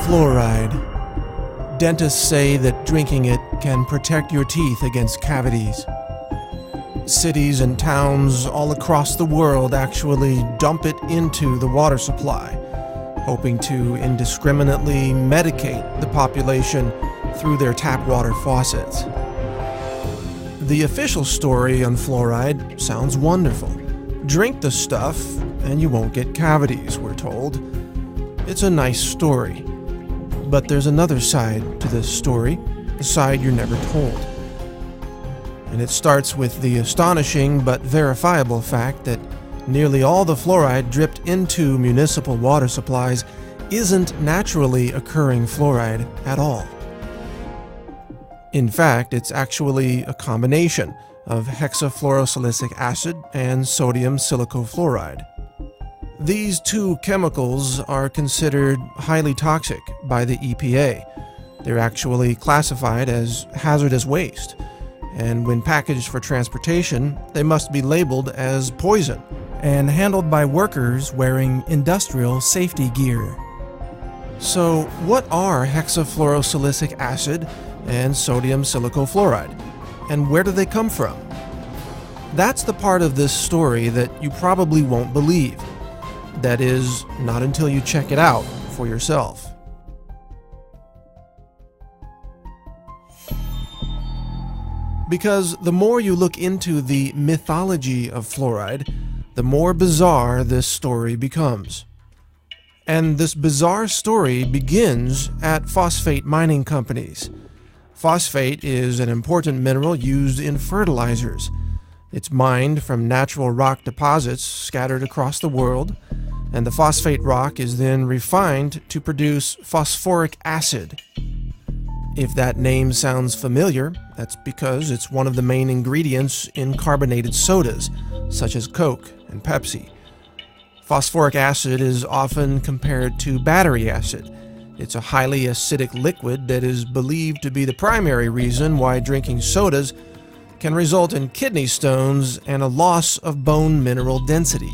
Fluoride. Dentists say that drinking it can protect your teeth against cavities. Cities and towns all across the world actually dump it into the water supply, hoping to indiscriminately medicate the population through their tap water faucets. The official story on fluoride sounds wonderful. Drink the stuff and you won't get cavities, we're told. It's a nice story. But there's another side to this story, a side you're never told. And it starts with the astonishing but verifiable fact that nearly all the fluoride dripped into municipal water supplies isn't naturally occurring fluoride at all. In fact, it's actually a combination of hexafluorosilicic acid and sodium silicofluoride. These two chemicals are considered highly toxic by the EPA. They're actually classified as hazardous waste, and when packaged for transportation, they must be labeled as poison and handled by workers wearing industrial safety gear. So, what are hexafluorosilicic acid and sodium silicofluoride, and where do they come from? That's the part of this story that you probably won't believe. That is, not until you check it out for yourself. Because the more you look into the mythology of fluoride, the more bizarre this story becomes. And this bizarre story begins at phosphate mining companies. Phosphate is an important mineral used in fertilizers. It's mined from natural rock deposits scattered across the world, and the phosphate rock is then refined to produce phosphoric acid. If that name sounds familiar, that's because it's one of the main ingredients in carbonated sodas, such as Coke and Pepsi. Phosphoric acid is often compared to battery acid. It's a highly acidic liquid that is believed to be the primary reason why drinking sodas can result in kidney stones and a loss of bone mineral density.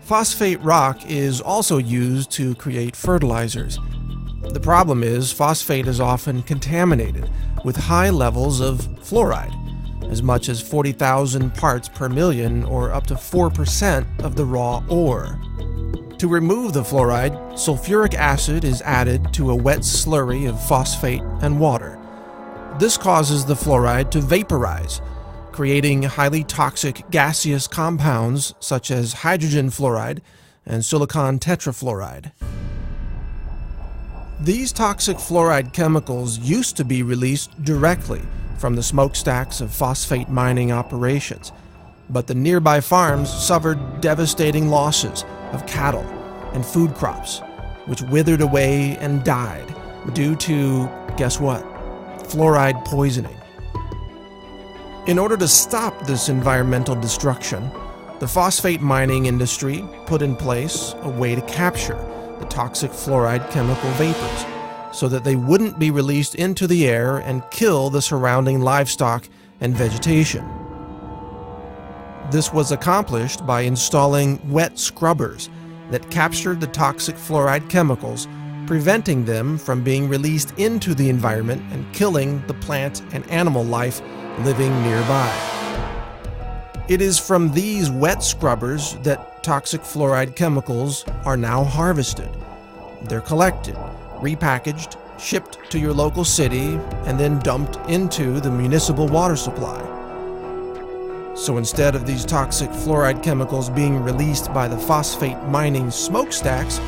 Phosphate rock is also used to create fertilizers. The problem is phosphate is often contaminated with high levels of fluoride, as much as 40,000 parts per million, or up to 4% of the raw ore. To remove the fluoride, sulfuric acid is added to a wet slurry of phosphate and water. This causes the fluoride to vaporize, creating highly toxic gaseous compounds such as hydrogen fluoride and silicon tetrafluoride. These toxic fluoride chemicals used to be released directly from the smokestacks of phosphate mining operations, but the nearby farms suffered devastating losses of cattle and food crops, which withered away and died due to, guess what? Fluoride poisoning. In order to stop this environmental destruction, the phosphate mining industry put in place a way to capture the toxic fluoride chemical vapors so that they wouldn't be released into the air and kill the surrounding livestock and vegetation. This was accomplished by installing wet scrubbers that captured the toxic fluoride chemicals, preventing them from being released into the environment and killing the plant and animal life living nearby. It is from these wet scrubbers that toxic fluoride chemicals are now harvested. They're collected, repackaged, shipped to your local city, and then dumped into the municipal water supply. So instead of these toxic fluoride chemicals being released by the phosphate mining smokestacks,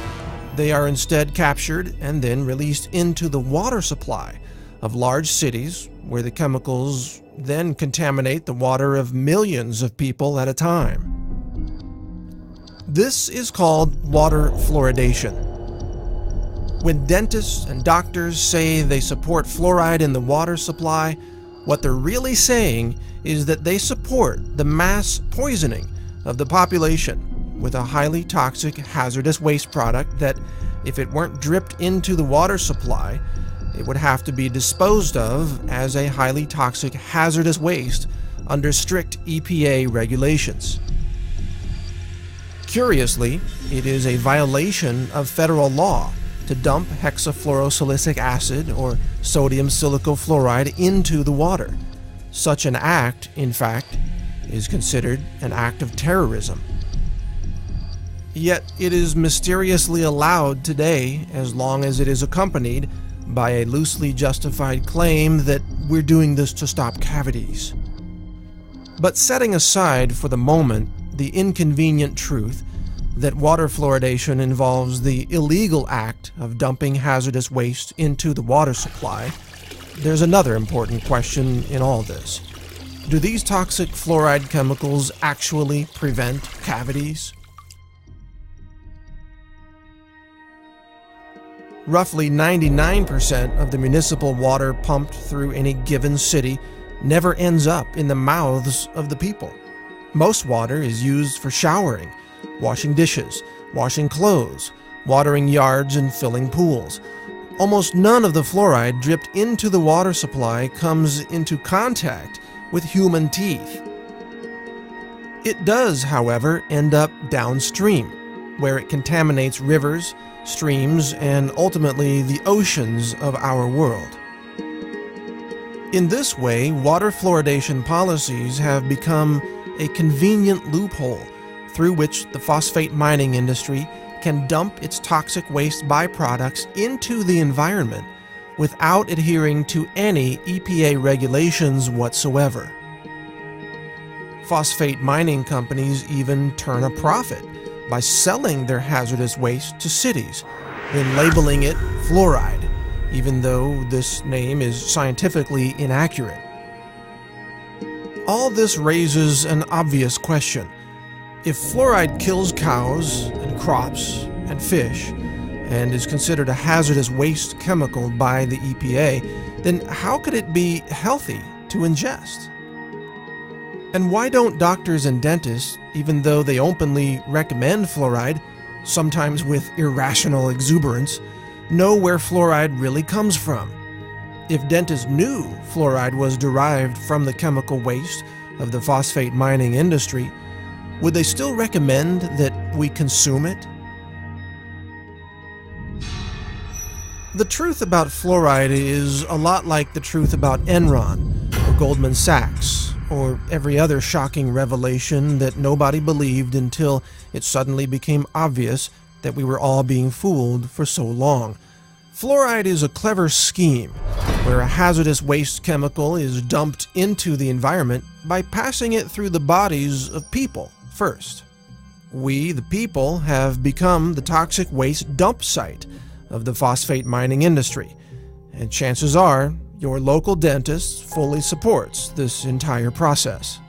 they are instead captured and then released into the water supply of large cities, where the chemicals then contaminate the water of millions of people at a time. This is called water fluoridation. When dentists and doctors say they support fluoride in the water supply, what they're really saying is that they support the mass poisoning of the population with a highly toxic hazardous waste product that, if it weren't dripped into the water supply, it would have to be disposed of as a highly toxic hazardous waste under strict EPA regulations. Curiously, it is a violation of federal law to dump hexafluorosilicic acid or sodium silicofluoride into the water. Such an act, in fact, is considered an act of terrorism. Yet it is mysteriously allowed today as long as it is accompanied by a loosely justified claim that we're doing this to stop cavities. But setting aside for the moment the inconvenient truth that water fluoridation involves the illegal act of dumping hazardous waste into the water supply, there's another important question in all this. Do these toxic fluoride chemicals actually prevent cavities? Roughly 99% of the municipal water pumped through any given city never ends up in the mouths of the people. Most water is used for showering, washing dishes, washing clothes, watering yards, and filling pools. Almost none of the fluoride dripped into the water supply comes into contact with human teeth. It does, however, end up downstream, where it contaminates rivers, streams, and ultimately the oceans of our world. In this way, water fluoridation policies have become a convenient loophole through which the phosphate mining industry can dump its toxic waste byproducts into the environment without adhering to any EPA regulations whatsoever. Phosphate mining companies even turn a profit by selling their hazardous waste to cities, then labeling it fluoride, even though this name is scientifically inaccurate. All this raises an obvious question. If fluoride kills cows and crops and fish and is considered a hazardous waste chemical by the EPA, then how could it be healthy to ingest? And why don't doctors and dentists, even though they openly recommend fluoride, sometimes with irrational exuberance, know where fluoride really comes from? If dentists knew fluoride was derived from the chemical waste of the phosphate mining industry, would they still recommend that we consume it? The truth about fluoride is a lot like the truth about Enron or Goldman Sachs, or every other shocking revelation that nobody believed until it suddenly became obvious that we were all being fooled for so long. Fluoride is a clever scheme where a hazardous waste chemical is dumped into the environment by passing it through the bodies of people first. We, the people, have become the toxic waste dump site of the phosphate mining industry, and chances are your local dentist fully supports this entire process.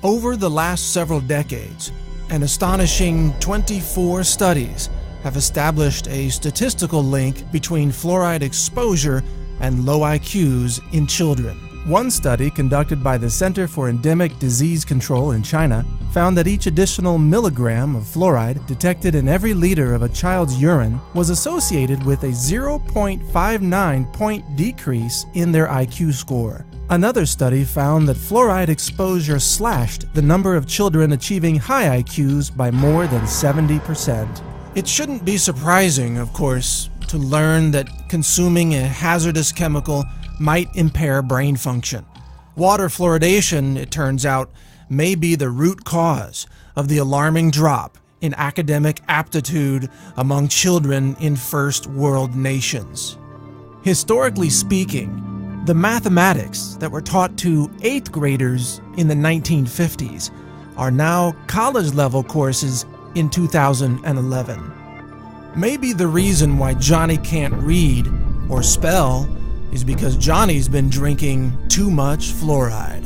Over the last several decades, an astonishing 24 studies have established a statistical link between fluoride exposure and low IQs in children. One study conducted by the Center for Endemic Disease Control in China found that each additional milligram of fluoride detected in every liter of a child's urine was associated with a 0.59 point decrease in their IQ score. Another study found that fluoride exposure slashed the number of children achieving high IQs by more than 70%. It shouldn't be surprising, of course, to learn that consuming a hazardous chemical might impair brain function. Water fluoridation, it turns out, may be the root cause of the alarming drop in academic aptitude among children in first world nations. Historically speaking, the mathematics that were taught to 8th graders in the 1950s are now college-level courses in 2011. Maybe the reason why Johnny can't read or spell is because Johnny's been drinking too much fluoride.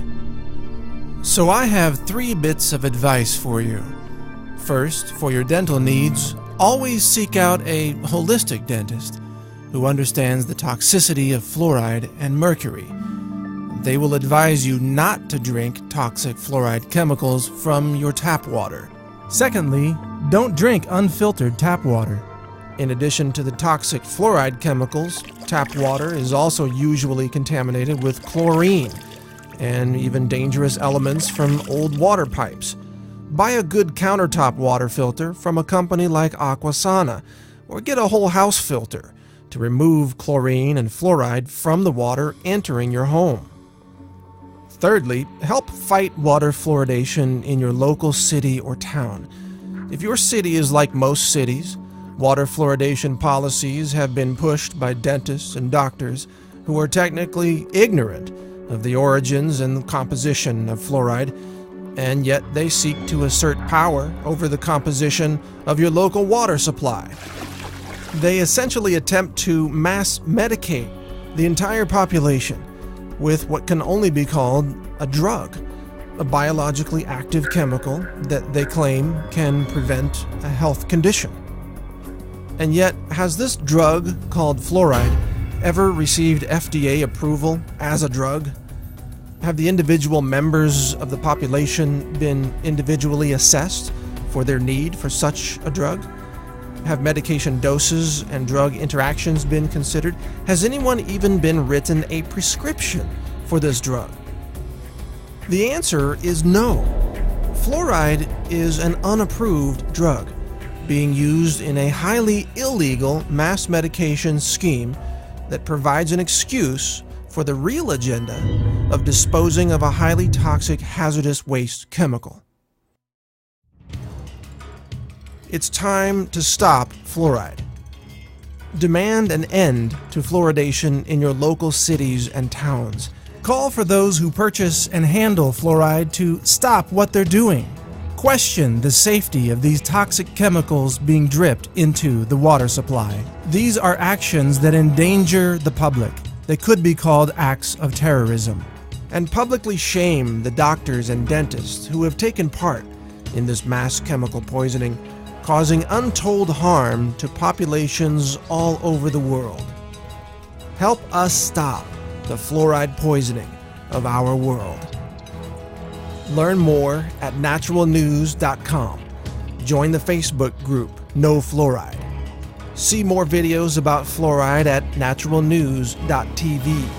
So I have 3 bits of advice for you. First, for your dental needs, always seek out a holistic dentist who understands the toxicity of fluoride and mercury. They will advise you not to drink toxic fluoride chemicals from your tap water. Secondly, don't drink unfiltered tap water. In addition to the toxic fluoride chemicals, tap water is also usually contaminated with chlorine and even dangerous elements from old water pipes. Buy a good countertop water filter from a company like Aquasana, or get a whole house filter to remove chlorine and fluoride from the water entering your home. Thirdly, help fight water fluoridation in your local city or town. If your city is like most cities, water fluoridation policies have been pushed by dentists and doctors who are technically ignorant of the origins and composition of fluoride, and yet they seek to assert power over the composition of your local water supply. They essentially attempt to mass medicate the entire population with what can only be called a drug, a biologically active chemical that they claim can prevent a health condition. And yet, has this drug called fluoride ever received FDA approval as a drug? Have the individual members of the population been individually assessed for their need for such a drug? Have medication doses and drug interactions been considered? Has anyone even been written a prescription for this drug? The answer is no. Fluoride is an unapproved drug being used in a highly illegal mass medication scheme that provides an excuse for the real agenda of disposing of a highly toxic, hazardous waste chemical. It's time to stop fluoride. Demand an end to fluoridation in your local cities and towns. Call for those who purchase and handle fluoride to stop what they're doing. Question the safety of these toxic chemicals being dripped into the water supply. These are actions that endanger the public. They could be called acts of terrorism. And publicly shame the doctors and dentists who have taken part in this mass chemical poisoning, causing untold harm to populations all over the world. Help us stop the fluoride poisoning of our world. Learn more at naturalnews.com. Join the Facebook group No Fluoride. See more videos about fluoride at naturalnews.tv.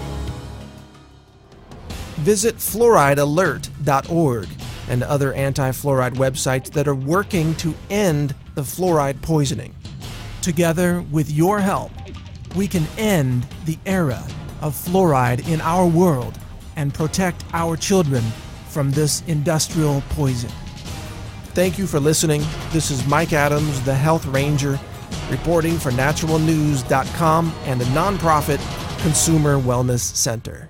Visit fluoridealert.org and other anti-fluoride websites that are working to end the fluoride poisoning. Together, with your help, we can end the era of fluoride in our world and protect our children from this industrial poison. Thank you for listening. This is Mike Adams, the Health Ranger, reporting for naturalnews.com and the nonprofit Consumer Wellness Center.